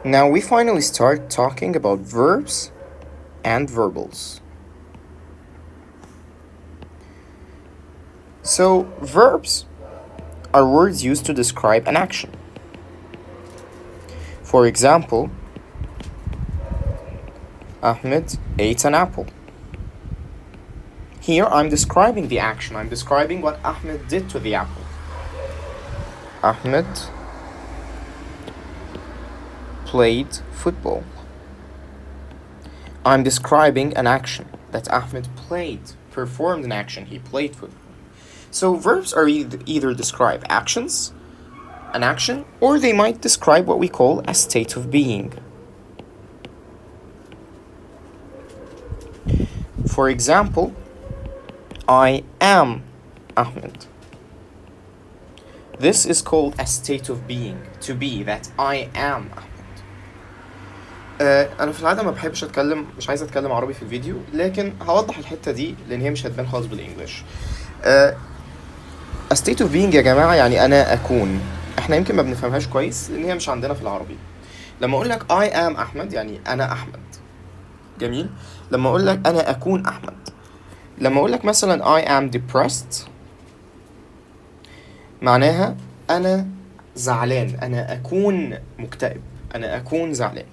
Now we finally start talking about verbs and verbals. So, verbs are words used to describe an action. For example, Ahmed ate an apple. Here I'm describing the action. I'm describing what Ahmed did to the apple. Ahmed played football. I'm describing an action that Ahmed performed an action. He played football. So verbs are either describe actions, an action, or they might describe what we call a state of being. For example, I am Ahmed. This is called a state of being, to be, that I am Ahmed. انا في العاده ما بحبش مش عايز اتكلم عربي في الفيديو، لكن هوضح الحته دي لان هي مش هتبان خالص بالانجلش. a state of being يا جماعه يعني انا اكون. احنا يمكن ما بنفهمهاش كويس لان هي مش عندنا في العربي. لما اقول لك I am احمد يعني انا احمد. جميل. لما اقول لك انا اكون احمد، لما اقول لك مثلا I am depressed معناها انا زعلان، انا اكون مكتئب، انا اكون زعلان.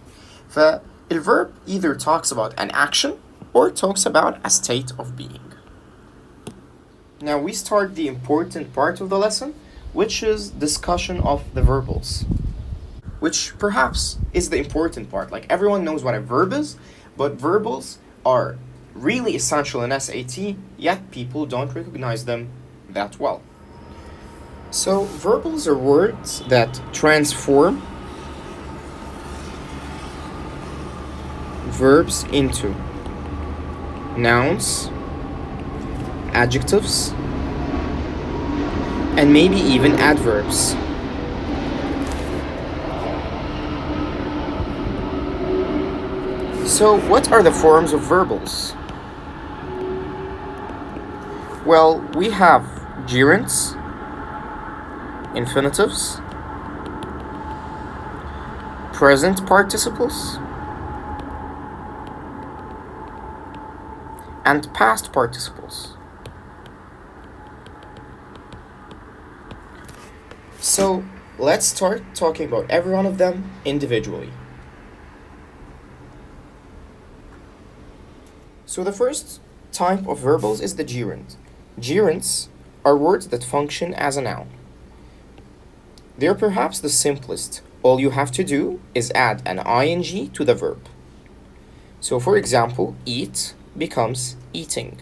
فالverb either talks about an action or talks about a state of being. Now we start the important part of the lesson, which is discussion of the verbals, which perhaps is the important part. Like everyone knows what a verb is, but verbals are really essential in SAT, yet people don't recognize them that well. So verbals are words that transform verbs into nouns, adjectives, and maybe even adverbs. So what are the forms of verbals? Well, we have gerunds, infinitives, present participles, and past participles. So let's start talking about every one of them individually. So the first type of verbals is the gerund. Gerunds are words that function as a noun. They're perhaps the simplest. All you have to do is add an ing to the verb. So for example, eat becomes eating.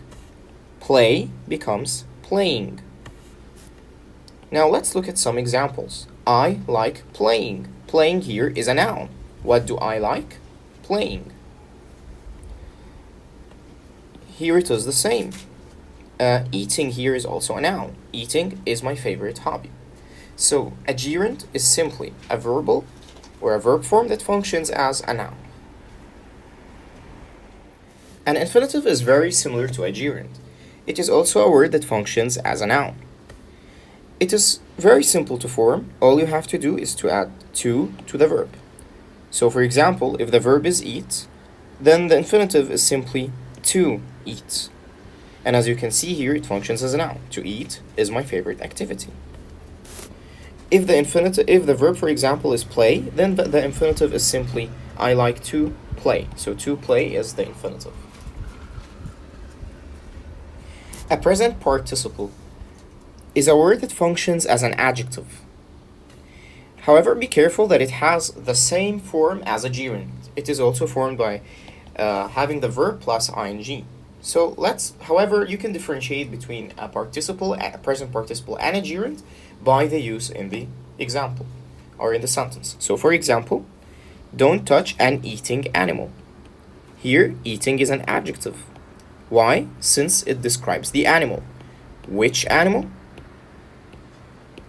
Play becomes playing. Now let's look at some examples. I like playing. Playing here is a noun. What do I like? Playing. Here it is the same. Eating here is also a noun. Eating is my favorite hobby. So a gerund is simply a verbal or a verb form that functions as a noun. An infinitive is very similar to a gerund. It is also a word that functions as a noun. It is very simple to form. All you have to do is to add to the verb. So for example, if the verb is eat, then the infinitive is simply to eat. And as you can see here, it functions as a noun. To eat is my favorite activity. If the verb, for example, is play, then the infinitive is simply I like to play. So to play is the infinitive. A present participle is a word that functions as an adjective. However, be careful that it has the same form as a gerund. It is also formed by having the verb plus ing. So however, you can differentiate between a participle, a present participle, and a gerund by the use in the example or in the sentence. So for example, don't touch an eating animal. Here, eating is an adjective. Why? Since it describes the animal. Which animal?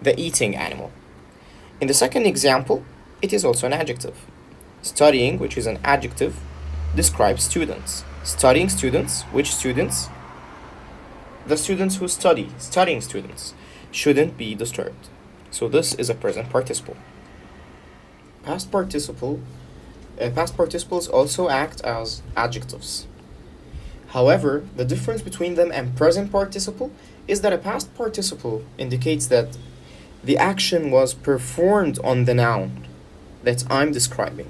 The eating animal. In the second example, it is also an adjective. Studying, which is an adjective, describes students. Studying students, which students? The students who studying students, shouldn't be disturbed. So this is a present participle. Past participle Past participles also act as adjectives. However, the difference between them and present participle is that a past participle indicates that the action was performed on the noun that I'm describing.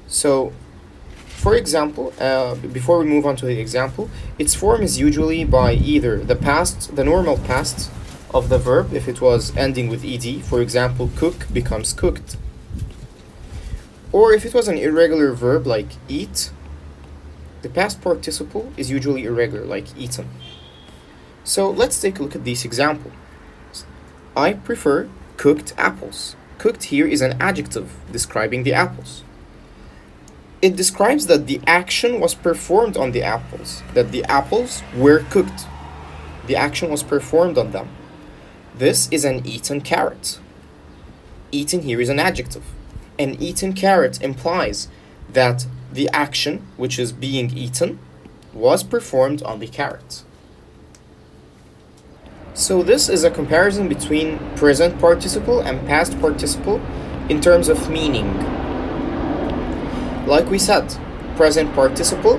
So, for example, before we move on to the example, its form is usually by either the normal past of the verb if it was ending with ed. For example, cook becomes cooked. Or if it was an irregular verb like eat, the past participle is usually irregular, like eaten. So let's take a look at this example. I prefer cooked apples. Cooked here is an adjective describing the apples. It describes that the action was performed on the apples, that the apples were cooked. The action was performed on them. This is an eaten carrot. Eaten here is an adjective. An eaten carrot implies that the action, which is being eaten, was performed on the carrot. So this is a comparison between present participle and past participle in terms of meaning. Like we said, present participle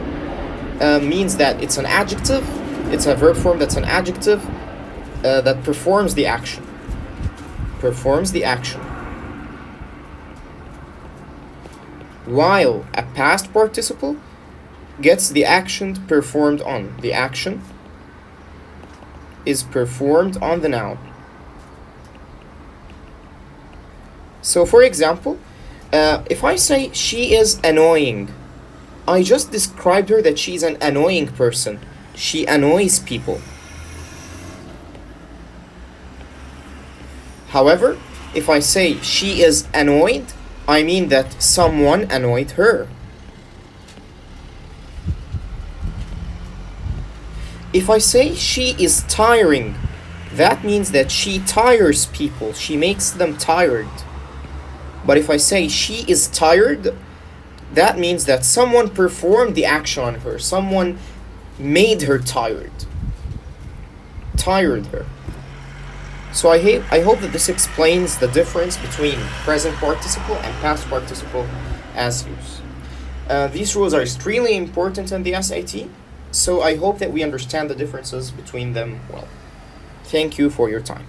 means that it's an adjective, it's a verb form that's an adjective that performs the action. Performs the action. While a past participle gets the action performed on. The action is performed on the noun. So for example, if I say she is annoying, I just described her that she's an annoying person. She annoys people. However, if I say she is annoyed, I mean that someone annoyed her. If I say she is tiring, that means that she tires people. She makes them tired. But if I say she is tired, that means that someone performed the action on her. Someone made her tired. Tired her. So I hope that this explains the difference between present participle and past participle as used. These rules are extremely important in the SAT, so I hope that we understand the differences between them well. Thank you for your time.